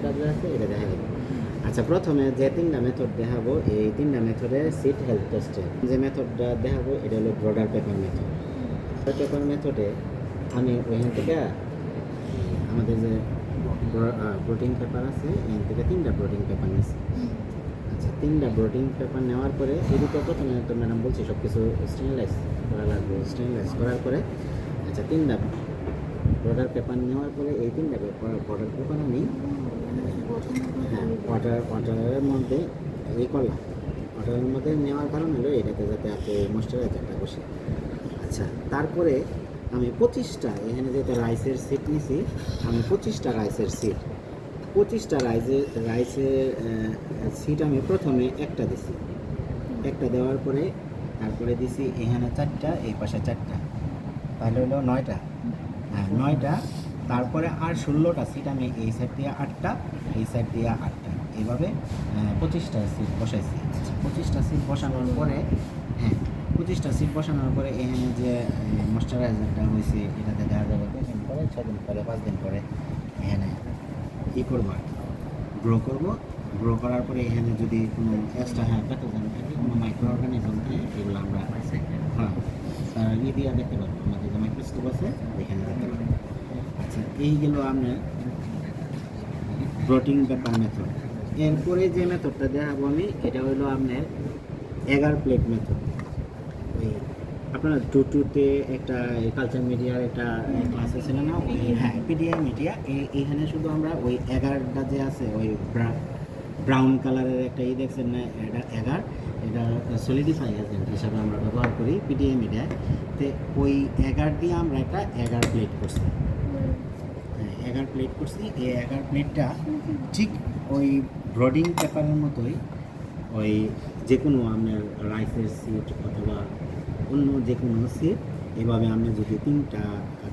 W আছে এটা দেখা যাবে। আচ্ছা, প্রথমে যে 3টা মেথড দেখাবো, এই 3টা মেথডে সিট হেলথ টেস্টে যে মেথডটা দেখাবো এটা হলো ব্রডার পেপার মেথড। পেপার মেথডে আমি ওইখান থেকে আমাদের যে ব্রোটিং পেপার আছে এখান থেকে 3টা ব্রোটিং পেপার নিয়েছি। আচ্ছা, 3টা ব্রোটিং পেপার নেওয়ার পরে এদিকে প্রথমে তো ম্যাডাম বলছি সব কিছু স্টেনলেস করা লাগবে। স্টেনলেস করার পরে আচ্ছা 3টা ব্রডার পেপার নেওয়ার পরে এই 3টা ব্রডার পেপার আমি ওয়াটারের মধ্যে এই করলাম। ওয়াটারের মধ্যে নেওয়ার কারণ হলো এটাতে যাতে আপনি ময়েশ্চারাইজারটা বসে। আচ্ছা, তারপরে আমি 25টা এখানে যেটা রাইসের সিট নিছি, আমি 25টা রাইসের সিট আমি প্রথমে একটা দিছি। একটা দেওয়ার পরে তারপরে দিছি এখানে 4টা, এই পাশে 4টা, তাহলে হলো 9টা। হ্যাঁ 9টা। তারপরে আর 16টা সিট আমি এই সাইড দিয়ে 8টা, এই সাইড দিয়ে 8টা, এইভাবে 25টা সিট বসাইছি। 25টা সিট বসানোর পরে 25টা সিট বসানোর পরে এখানে যে ময়েশ্চারাইজারটা হয়েছে এটাতে দেওয়া যাবে 2 দিন পরে, 6 দিন পরে, 5 দিন পরে এখানে করবো আর গ্রো করার পরে এখানে যদি কোনো এক্সট্রা প্যাথোজেন থাকে, কোনো মাইক্রো অর্গানিজম থাকে, এগুলো আমরা দিয়ে দেখতে পারবো। আমাদের যে মাইক্রোস্কোপ আছে এখানে দেখতে পারবো। আচ্ছা, এই গেল আপনার ব্রোটিং পেপার মেথড। এরপরে যে মেথডটা দেখাবো আমি এটা হলো আপনার এগার প্লেট মেথড। ওই আপনারা 2-2-তে একটা কালচার মিডিয়ার একটা ক্লাসে ছিল না? PDI media. এইখানে শুধু আমরা ওই এগারটা যে আছে ওই ব্রাউন কালারের একটা দেখছেন না, এটা সলিডিফাই এজেন্ট হিসাবে আমরা ব্যবহার করি পিডিআই মিডিয়ায়। তো ওই এগার দিয়ে আমরা একটা এগার প্লেট করছি। এগার প্লেট করছি। এই এগার প্লেটটা ঠিক ওই ব্রডিং পেপারের মতোই, ওই যে কোনো আপনার রাইসের সিট অথবা অন্য যে কোনো সিট এভাবে আপনি যদি 3টা,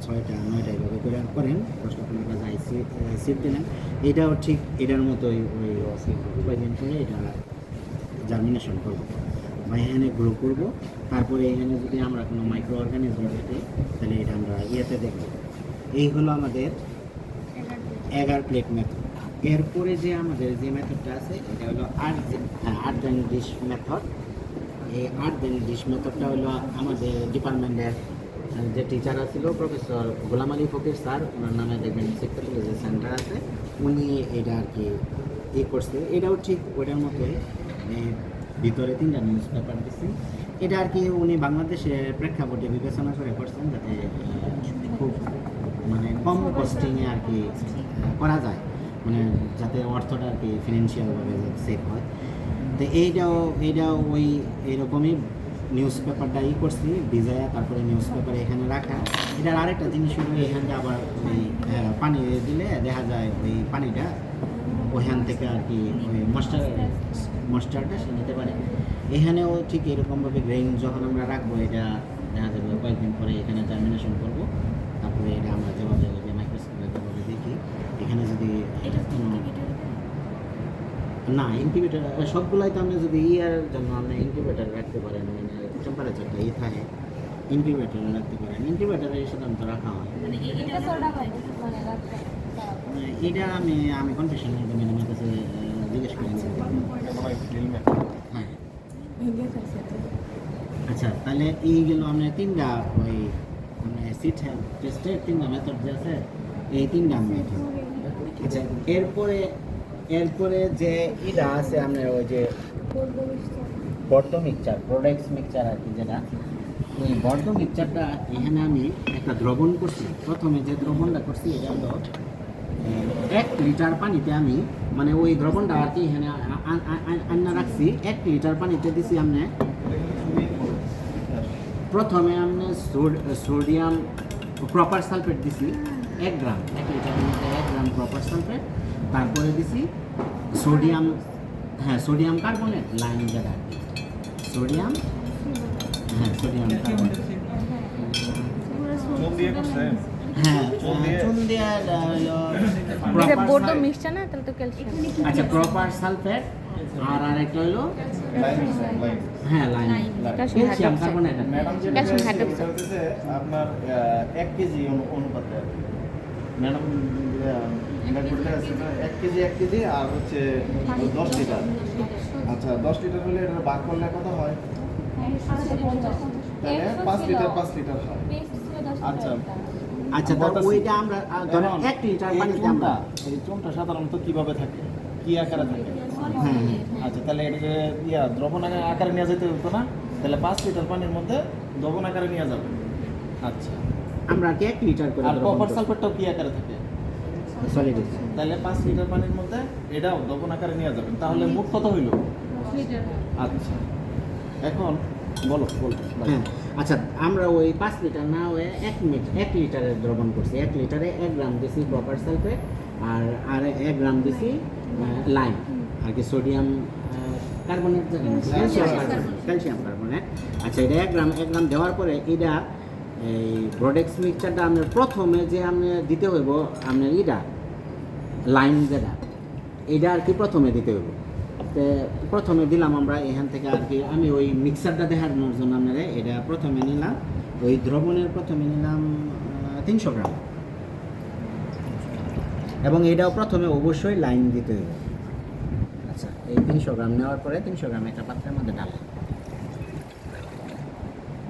6টা, 9টা এভাবে করে করেন, 10টা, 15টা যাই সিট দিলেন, এটাও ঠিক এটার মতোই ওই কয়েকদিন পরে এটা জার্মিনেশন করবো বা এখানে গ্রো করব। তারপরে এখানে যদি আমরা কোনো মাইক্রো অর্গানিজম দেখি তাহলে এটা আমরা ইয়েতে দেখব। এই হলো আমাদের এগার প্লেট মেথড। এরপরে যে আমাদের যে মেথডটা আছে এটা হলো আর্থ ডিশ মেথড। এই আর্থ ডিশ মেথডটা হলো আমাদের ডিপার্টমেন্টের যে টিচার ছিল প্রফেসর গোলাম আলী ফকির স্যার, ওনার নামে দেখবেন সেক্রেটারি সেন্টার আছে, উনি এটা আর কি করছে। এটাও ঠিক ওইটার মতোই ভিতরে 3টা নিউজ পেপার দিচ্ছি। এটা আর কি উনি বাংলাদেশের প্রেক্ষাপটে বিবেচনা করে করছেন যাতে খুব মানে কম কস্টিংয়ে আর কি করা যায়, মানে যাতে অর্থটা আর কি ফিনান্সিয়ালভাবে সেভ হয়। তো এইটাও ওই এইরকমই নিউজ পেপারটা করছি ভিজায়া, তারপরে নিউজ পেপারে এখানে রাখা। এটার আরেকটা জিনিস হলো এখানে আবার ওই পানি দিলে দেখা যায় ওই পানিটা ওইখান থেকে আর কি ওই ময়েশ্চারটা সে নিতে পারে। এখানেও ঠিক এরকমভাবে গ্রেইন যখন আমরা রাখবো এটা দেখা যাবে কয়েকদিন পরে এখানে জার্মিনেশন করবো। তারপরে এটা আমরা যেভাবে মাইক্রোস্কোপে যেভাবে দেখি এখানে যদি না ইনকিউবেটর সবগুলাই তো আপনি যদি ইয়ার জন্য আপনি ইনকিউবেটর রাখতে পারেন, মানে টেম্পারেচারটা থাকে ইনকিউবেটরে রাখতে পারেন। ইনকিউবেটরে সাধারণত রাখা হয়। এটা আমি কনফিউশন ম্যাডামের কাছে জিজ্ঞেস করি। হ্যাঁ আচ্ছা, তাহলে এই গেল আপনার 3টা ওই মানে সিট টেস্টের 3টা মেথড যে আছে, এই 3টা মেথড। আচ্ছা, এরপরে যে এটা আছে আপনার ওই যে বর্ড মিক্সচার, প্রোডাক্টস মিক্সচার আর কি, যেটা ওই বর্ড মিক্সচারটা এখানে আমি একটা দ্রবণ করছি। প্রথমে যে দ্রবণটা করছি এটা হলো 1 লিটার পানিতে আমি মানে ওই দ্রবণটা আর কি এখানে আন্না রাখছি। 1 লিটার পানিতে দিছি আপনি প্রথমে আপনি সোডিয়াম প্রপার সালফেট দিছি 1 গ্রাম, 1 লিটারের মধ্যে 1 গ্রাম প্রপার সালফেট। তারপরে দিছি সোডিয়াম কার্বনেট লাইন, যেটা সোডিয়াম কার্বনেট। আচ্ছা, প্রপার সালফেট আর আরেকটা হলো ক্যালসিয়াম কার্বনেট। আপনার 1 কেজি অনুপাতে ম্যাডাম ব্যাকওয়ার্ড দেখা যাচ্ছে না, 1 কেজি আর হচ্ছে 10 লিটার। আচ্ছা 10 লিটার হলে এটা ভাগ করলে কত হয়? তাহলে 5 লিটার হয়। আচ্ছা আচ্ছা তো বলতেছি। ওইটা আমরা ধরেন এখন 1 লিটার এই পানিতে চুনটা, আমরা এই চুনটা সাধারণত কিভাবে থাকে, কি আকারে থাকে? হ্যাঁ আচ্ছা তাহলে এটা যে দ্রবণ আকারে নিয়ে যেতে হতো না, তাহলে 5 লিটার পানির মধ্যে দ্রবণ আকারে নিয়ে যাবে। আচ্ছা আমরা কি 1 লিটার করে আর কপার সালফেটটাও কি আকারে থাকে? সলিড তাহলে 5 লিটার পানির মধ্যে এটাও দ্রবণ আকারে নিয়ে যাবেন, তাহলে মোট কত হইল? আচ্ছা এখন বলো। হ্যাঁ আচ্ছা আমরা ওই 5 লিটার না ওই 1 লিটারের দ্রবণ করছি। 1 লিটারে 1 গ্রাম দিছি কপার সালফেট আর 1 গ্রাম দিছি লাইম আর কি সোডিয়াম কার্বনেট ক্যালসিয়াম কার্বনেট। আচ্ছা এটা 1 গ্রাম দেওয়ার পরে এটা এই ব্রডেক্স মিক্সচারটা আপনার প্রথমে যে আপনি দিতে হইব আপনার এটা লাইম যেটা এটা আর কি প্রথমে দিতে হইব। তো প্রথমে দিলাম আমরা এখান থেকে আর কি আমি ওই মিক্সারটা দেখানোর জন্য আপনারা এটা প্রথমে নিলাম ওই দ্রবণের প্রথমে নিলাম 300 গ্রাম এবং এটাও প্রথমে অবশ্যই লাইন দিতে হবে। আচ্ছা এই 300 গ্রাম নেওয়ার পরে 300 গ্রাম একটা পাত্রের মধ্যে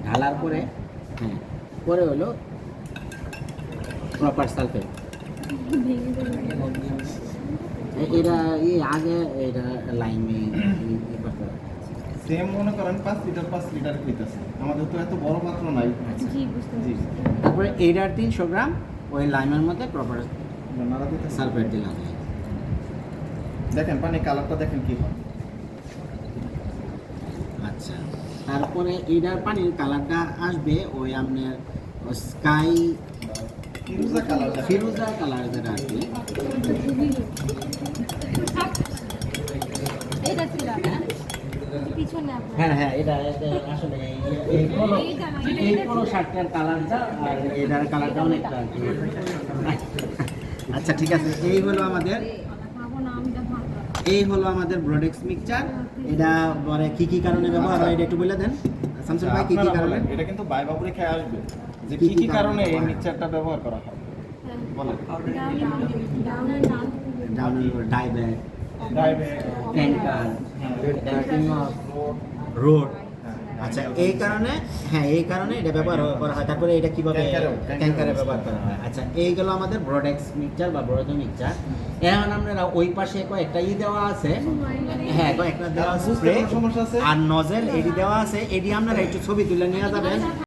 ঢালার পরে হ্যাঁ পরে হলো প্রপার সালফেট। এটা আগে এটা লাইমে সেম মনে করেন 5 লিটার হইতাছে, আমাদের তো এত বড় পাত্র নাই। জি তারপরে এইটার 300 গ্রাম ওই লাইমের মধ্যে প্রপার নাড়া দিতে সালফেট দিলাম। দেখেন পানি কালারটা দেখেন কি হয়। আচ্ছা তারপরে এইটার পানির কালারটা আসবে ওই আপনার স্কাই ফিরোজা কালার যেটা আর কি। হ্যাঁ এটা আসলে এই পুরো শার্টটার কালারটা আর এটার কালারটা অনেকটা আর কি। আচ্ছা ঠিক আছে এই হলো আমাদের ব্রডেক্স মিক্সচার। এটা পরে কি কারণে ব্যবহার হয় এটা একটু বলে দেন শামসুল ভাই। কি কারণে? এটা কিন্তু বাইবা পরীক্ষায় আসবে যে কি কি কারণে এই ব্যবহার হয়? মিক্সচারটা ব্যবহার করা হয় বলেন। ডাইব্যাগ ট্যাঙ্কার রোড। আচ্ছা এই কারণে এটা ব্যবহার করা হয়। তারপরে এটা কিভাবে ট্যাঙ্কারে ব্যবহার করা হয়। আচ্ছা এই গেল আমাদের ব্রডেক্স মিক্সচার বা ব্রড মিক্সচার। এখন আপনারা ওই পাশে কয়েকটা দেওয়া আছে, হ্যাঁ কয়েকটা দেওয়া আছে স্প্রে সমস্যা আছে আর নজেল এটি দেওয়া আছে। এটি আপনারা একটু ছবি তুলে নিয়ে যাবেন।